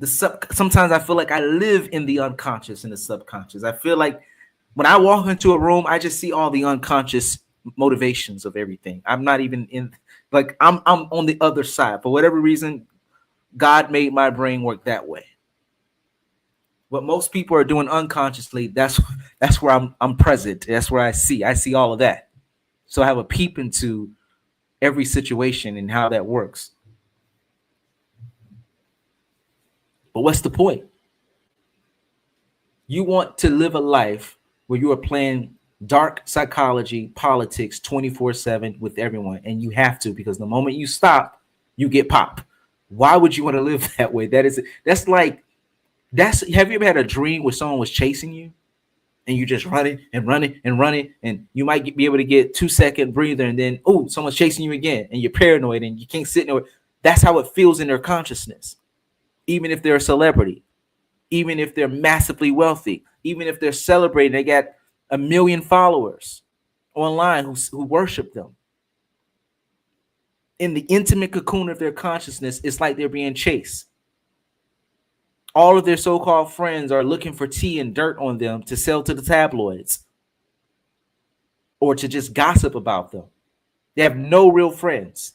sometimes I feel like I live in the unconscious and the subconscious. I feel like when I walk into a room, I just see all the unconscious motivations of everything. I'm not even I'm on the other side. For whatever reason, God made my brain work that way. What most people are doing unconsciously, that's where I'm present. That's where I see all of that. So I have a peep into every situation and how that works. But what's the point? You want to live a life where you are playing dark psychology, politics 24/7 with everyone, and you have to, because the moment you stop, you get pop. Why would you want to live that way? Have you ever had a dream where someone was chasing you and you just running and running and running, and you might be able to get 2-second breather, and then someone's chasing you again, and you're paranoid and you can't sit nowhere. That's how it feels in their consciousness. Even if they're a celebrity, even if they're massively wealthy, even if they're celebrating, they got 1 million followers online who worship them. In the intimate cocoon of their consciousness, it's like they're being chased. All of their so-called friends are looking for tea and dirt on them to sell to the tabloids or to just gossip about them. They have no real friends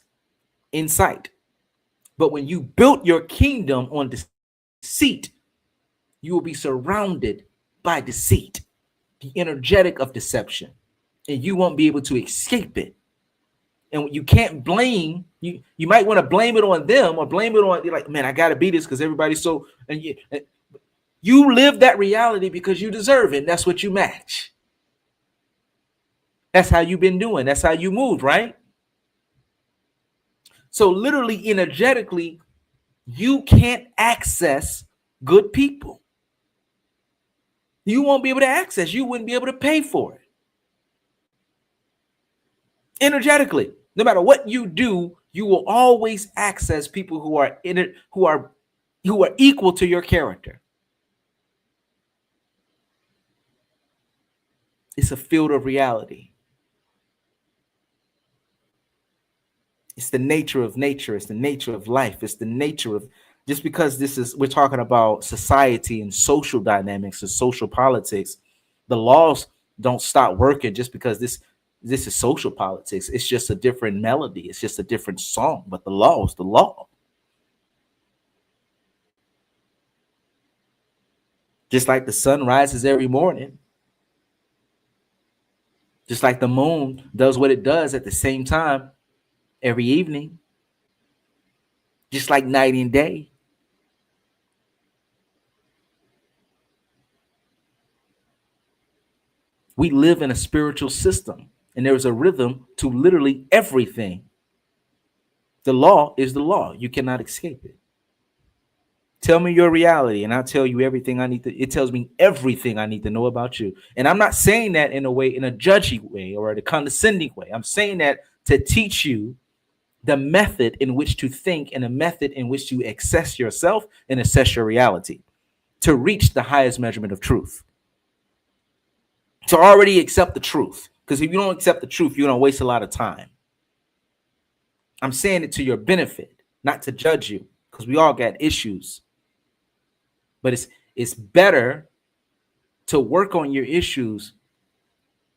in sight. But when you built your kingdom on deceit, you will be surrounded by deceit, the energetic of deception, and you won't be able to escape it. And you can't blame you. You might want to blame it on them or blame it on, you're like, man, I got to be this because everybody's so. And you live that reality because you deserve it. And that's what you match. That's how you've been doing. That's how you moved, right? So literally, energetically, you can't access good people. You won't be able to access. You wouldn't be able to pay for it. Energetically, no matter what you do, you will always access people who are in it, who are equal to your character. It's a field of reality. It's the nature of nature. It's the nature of life. It's the nature of, just because we're talking about society and social dynamics and social politics, the laws don't stop working just because this is social politics. It's just a different melody. It's just a different song, but the law is the law. Just like the sun rises every morning, just like the moon does what it does at the same time every evening, just like night and day. We live in a spiritual system, and there is a rhythm to literally everything. The law is the law. You cannot escape it. Tell me your reality, and I'll tell you everything I need to. It tells me everything I need to know about you. And I'm not saying that in a judgy way or a condescending way. I'm saying that to teach you the method in which to think and a method in which to access yourself and assess your reality to reach the highest measurement of truth. To already accept the truth. Because if you don't accept the truth, you're going to waste a lot of time. I'm saying it to your benefit, not to judge you, because we all got issues. But it's better to work on your issues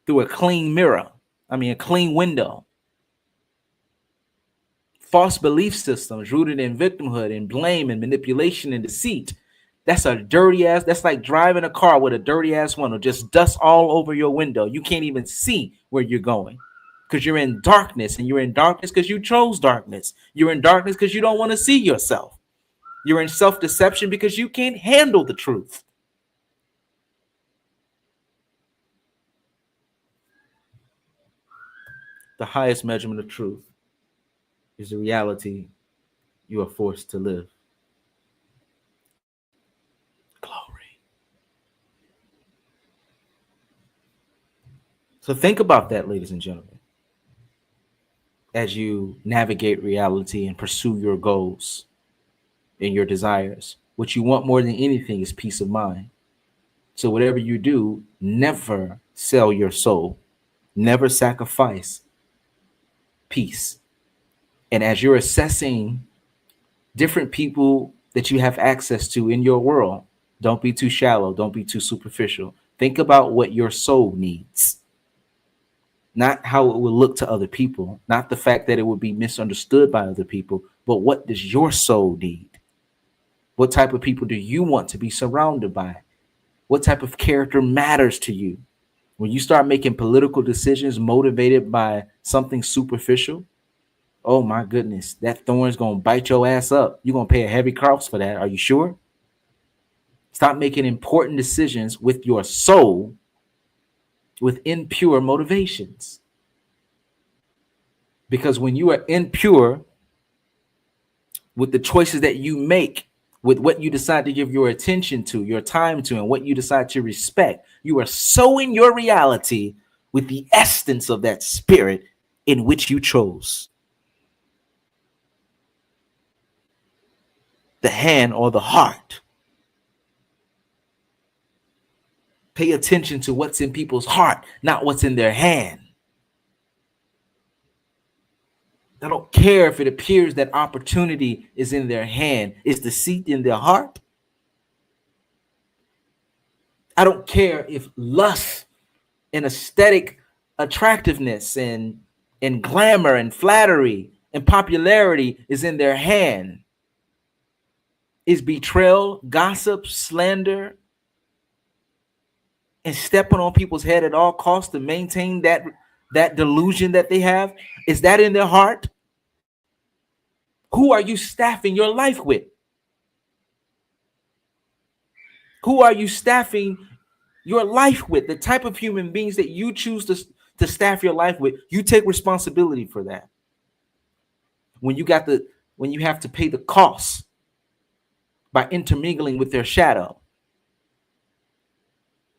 through a clean mirror. A clean window. False belief systems rooted in victimhood and blame and manipulation and deceit. That's a dirty ass. That's like driving a car with a dirty ass window, just dust all over your window. You can't even see where you're going because you're in darkness, and you're in darkness because you chose darkness. You're in darkness because you don't want to see yourself. You're in self-deception because you can't handle the truth. The highest measurement of truth is the reality you are forced to live. Glory. So think about that, ladies and gentlemen, as you navigate reality and pursue your goals and your desires. What you want more than anything is peace of mind. So whatever you do, never sell your soul, never sacrifice peace. And as you're assessing different people that you have access to in your world, don't be too shallow, don't be too superficial. Think about what your soul needs, not how it will look to other people, not the fact that it would be misunderstood by other people, but what does your soul need? What type of people do you want to be surrounded by? What type of character matters to you? When you start making political decisions motivated by something superficial, oh my goodness, that thorn's going to bite your ass up. You're going to pay a heavy cost for that. Are you sure? Stop making important decisions with your soul with impure motivations. Because when you are impure with the choices that you make, with what you decide to give your attention to, your time to, and what you decide to respect, you are sowing your reality with the essence of that spirit in which you chose. The hand or the heart. Pay attention to what's in people's heart, not what's in their hand. I don't care if it appears that opportunity is in their hand. Is deceit in their heart? I don't care if lust and aesthetic attractiveness and glamour and flattery and popularity is in their hand. Is betrayal, gossip, slander, and stepping on people's head at all costs to maintain that delusion that they have, is that in their heart? Who are you staffing your life with? Who are you staffing your life with? The type of human beings that you choose to staff your life with, you take responsibility for that. When you have to pay the cost by intermingling with their shadow.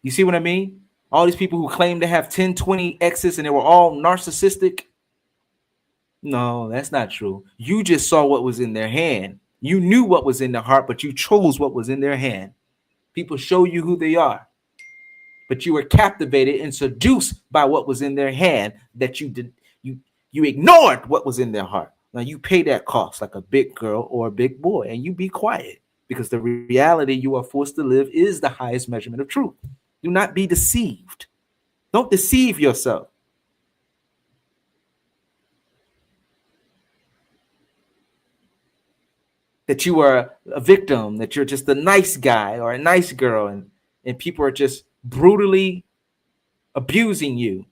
You see what I mean? All these people who claim to have 10, 20 exes and they were all narcissistic. No, that's not true. You just saw what was in their hand. You knew what was in their heart, but you chose what was in their hand. People show you who they are, but you were captivated and seduced by what was in their hand that you ignored what was in their heart. Now you pay that cost like a big girl or a big boy, and you be quiet because the reality you are forced to live is the highest measurement of truth. Do not be deceived. Don't deceive yourself. That you are a victim, that you're just a nice guy or a nice girl, and people are just brutally abusing you.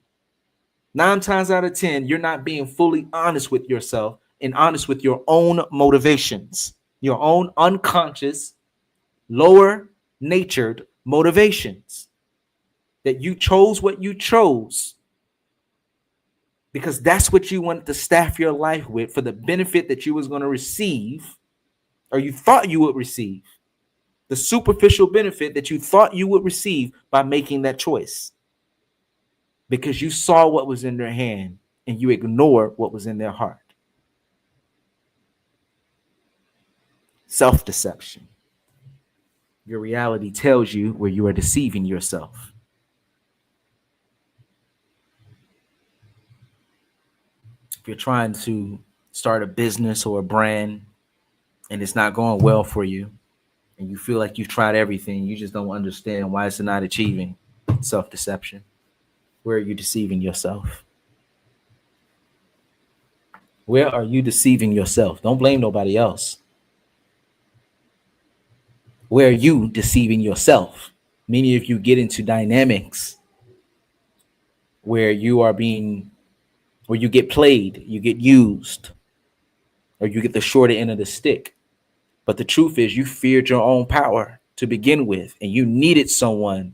9 times out of 10, you're not being fully honest with yourself and honest with your own motivations, your own unconscious, lower natured motivations. That you chose what you chose because that's what you wanted to staff your life with for the benefit that you was going to receive, or you thought you would receive, the superficial benefit that you thought you would receive by making that choice, because you saw what was in their hand and you ignored what was in their heart. Self-deception. Your reality tells you where you are deceiving yourself. If you're trying to start a business or a brand and it's not going well for you, and you feel like you've tried everything, you just don't understand why it's not achieving. Self-deception. Where are you deceiving yourself? Where are you deceiving yourself? Don't blame nobody else. Where are you deceiving yourself? Many of you get into dynamics where you get played, you get used, or you get the shorter end of the stick. But the truth is, you feared your own power to begin with, and you needed someone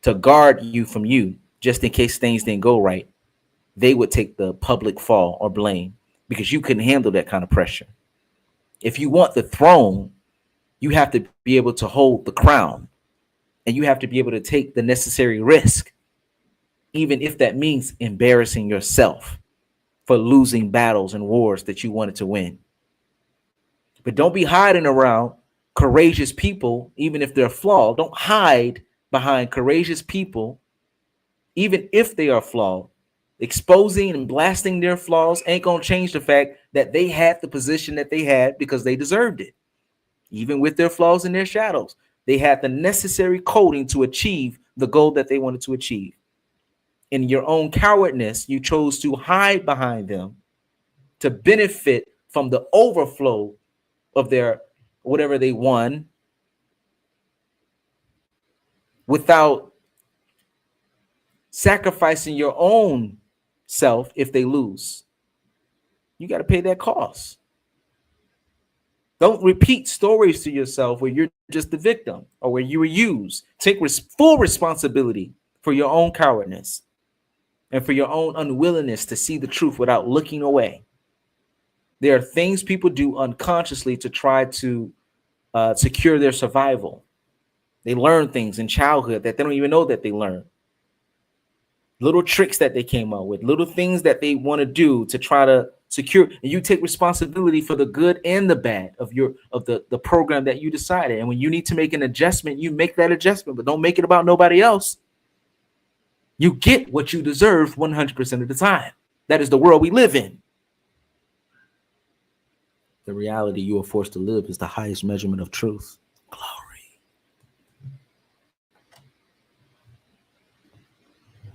to guard you from you, just in case things didn't go right. they would take the public fall or blame because you couldn't handle that kind of pressure. If you want the throne, you have to be able to hold the crown, and you have to be able to take the necessary risk, even if that means embarrassing yourself for losing battles and wars that you wanted to win. But don't be hiding around courageous people, even if they're flawed. Don't hide behind courageous people, even if they are flawed. Exposing and blasting their flaws ain't going to change the fact that they had the position that they had because they deserved it. Even with their flaws and their shadows, they had the necessary coding to achieve the goal that they wanted to achieve. In your own cowardness, you chose to hide behind them to benefit from the overflow of their whatever they won without sacrificing your own self if they lose. You got to pay that cost. Don't repeat stories to yourself where you're just the victim or where you were used. Take full responsibility for your own cowardness and for your own unwillingness to see the truth without looking away. There are things people do unconsciously to try to secure their survival. They learn things in childhood that they don't even know that they learn. Little tricks that they came up with, little things that they want to do to try to secure, and you take responsibility for the good and the bad of the program that you decided. And when you need to make an adjustment, you make that adjustment, but don't make it about nobody else. You get what you deserve 100% of the time. That is the world we live in. The reality you are forced to live is the highest measurement of truth. Glory.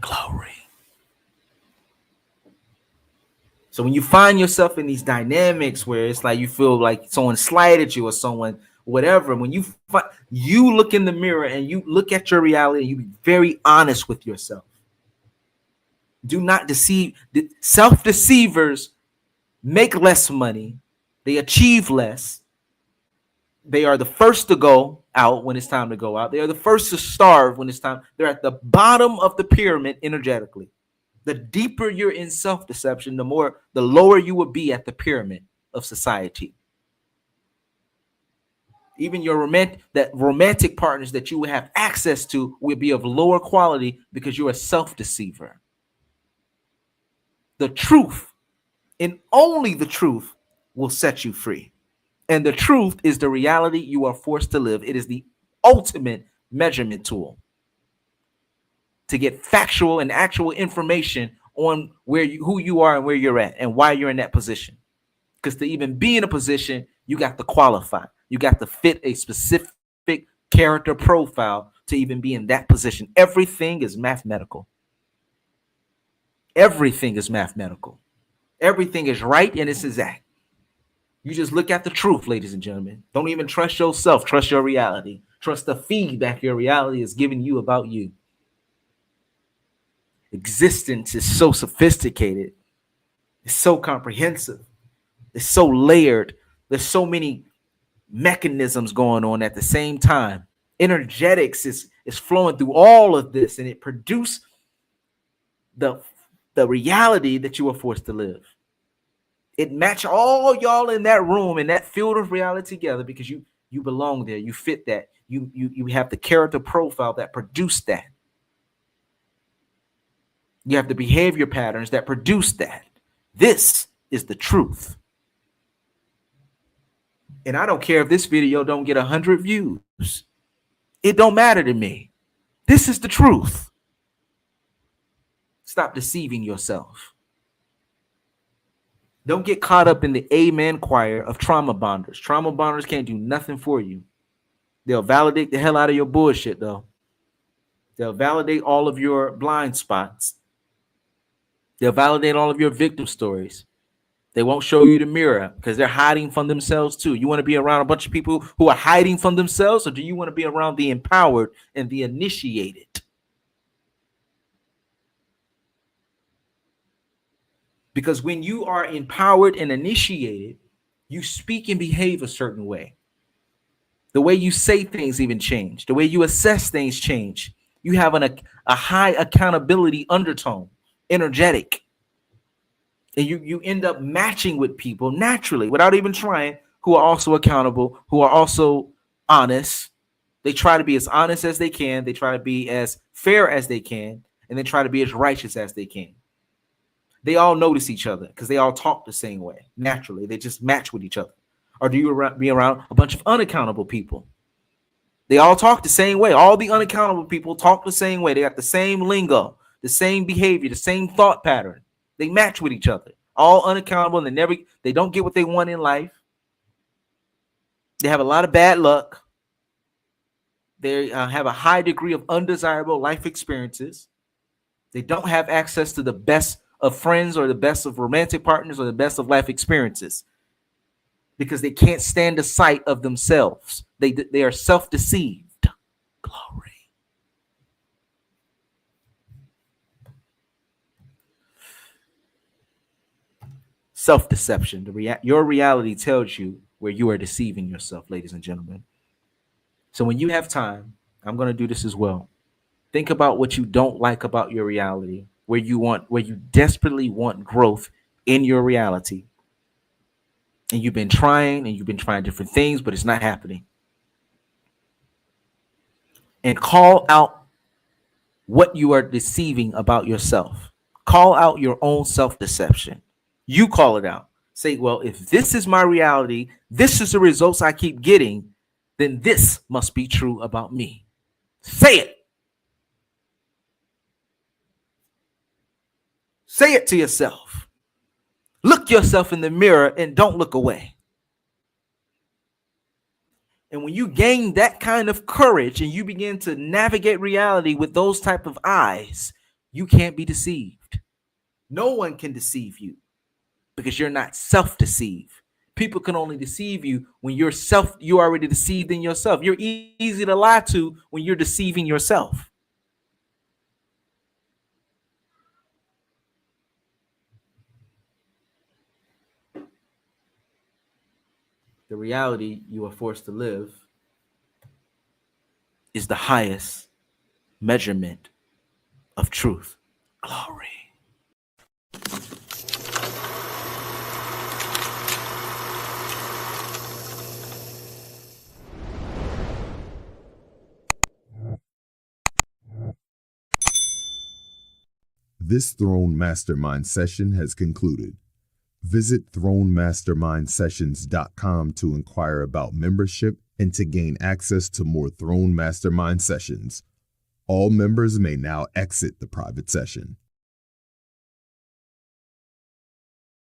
Glory. So when you find yourself in these dynamics where it's like you feel like someone slighted you or someone whatever, when you look in the mirror and you look at your reality and you be very honest with yourself. Do not deceive. Self-deceivers make less money. They achieve less. They are the first to go out when it's time to go out. They are the first to starve when it's time. They're at the bottom of the pyramid energetically. The deeper you're in self-deception, the lower you will be at the pyramid of society. Even your romantic partners that you will have access to will be of lower quality because you're a self-deceiver. The truth, and only the truth, will set you free. And the truth is the reality you are forced to live. It is the ultimate measurement tool to get factual and actual information on who you are and where you're at and why you're in that position. Because to even be in a position, you got to qualify. You got to fit a specific character profile to even be in that position. Everything is mathematical. Everything is mathematical. Everything is right and it's exact. You just look at the truth, ladies and gentlemen. Don't even trust yourself. Trust your reality. Trust the feedback your reality is giving you about you. Existence is so sophisticated. It's so comprehensive. It's so layered. There's so many mechanisms going on at the same time. Energetics is flowing through all of this, and it produces the reality that you are forced to live. It match all y'all in that room, in that field of reality together because you belong there. You fit that. You have the character profile that produced that. You have the behavior patterns that produce that. This is the truth. And I don't care if this video don't get 100 views. It don't matter to me. This is the truth. Stop deceiving yourself. Don't get caught up in the amen choir of trauma bonders. Trauma bonders can't do nothing for you. They'll validate the hell out of your bullshit, though. They'll validate all of your blind spots. They'll validate all of your victim stories. They won't show you the mirror because they're hiding from themselves too. You want to be around a bunch of people who are hiding from themselves, or do you want to be around the empowered and the initiated? Because when you are empowered and initiated, you speak and behave a certain way. The way you say things even change. The way you assess things change. You have a high accountability undertone, energetic. And you end up matching with people naturally without even trying, who are also accountable, who are also honest. They try to be as honest as they can. They try to be as fair as they can. And they try to be as righteous as they can. They all notice each other because they all talk the same way. Naturally, they just match with each other. Or do you be around a bunch of unaccountable people? They all talk the same way. All the unaccountable people talk the same way. They got the same lingo, the same behavior, the same thought pattern. They match with each other. All unaccountable, and they don't get what they want in life. They have a lot of bad luck. They have a high degree of undesirable life experiences. They don't have access to the best of friends or the best of romantic partners or the best of life experiences because they can't stand the sight of themselves. They are self-deceived. Glory. Self-deception. Your reality tells you where you are deceiving yourself, ladies and gentlemen. So when you have time, I'm going to do this as well. Think about what you don't like about your reality, where you desperately want growth in your reality. And you've been trying different things, but it's not happening. And call out what you are deceiving about yourself. Call out your own self-deception. You call it out. Say, well, if this is my reality, this is the results I keep getting, then this must be true about me. Say it. Say it to yourself. Look yourself in the mirror and don't look away. And when you gain that kind of courage and you begin to navigate reality with those type of eyes, you can't be deceived. No one can deceive you because you're not self-deceived. People can only deceive you when you're already deceived in yourself. You're easy to lie to when you're deceiving yourself. The reality you are forced to live is the highest measurement of truth. Glory. This Throne Mastermind session has concluded. Visit thronemastermindsessions.com to inquire about membership and to gain access to more Throne Mastermind sessions. All members may now exit the private session.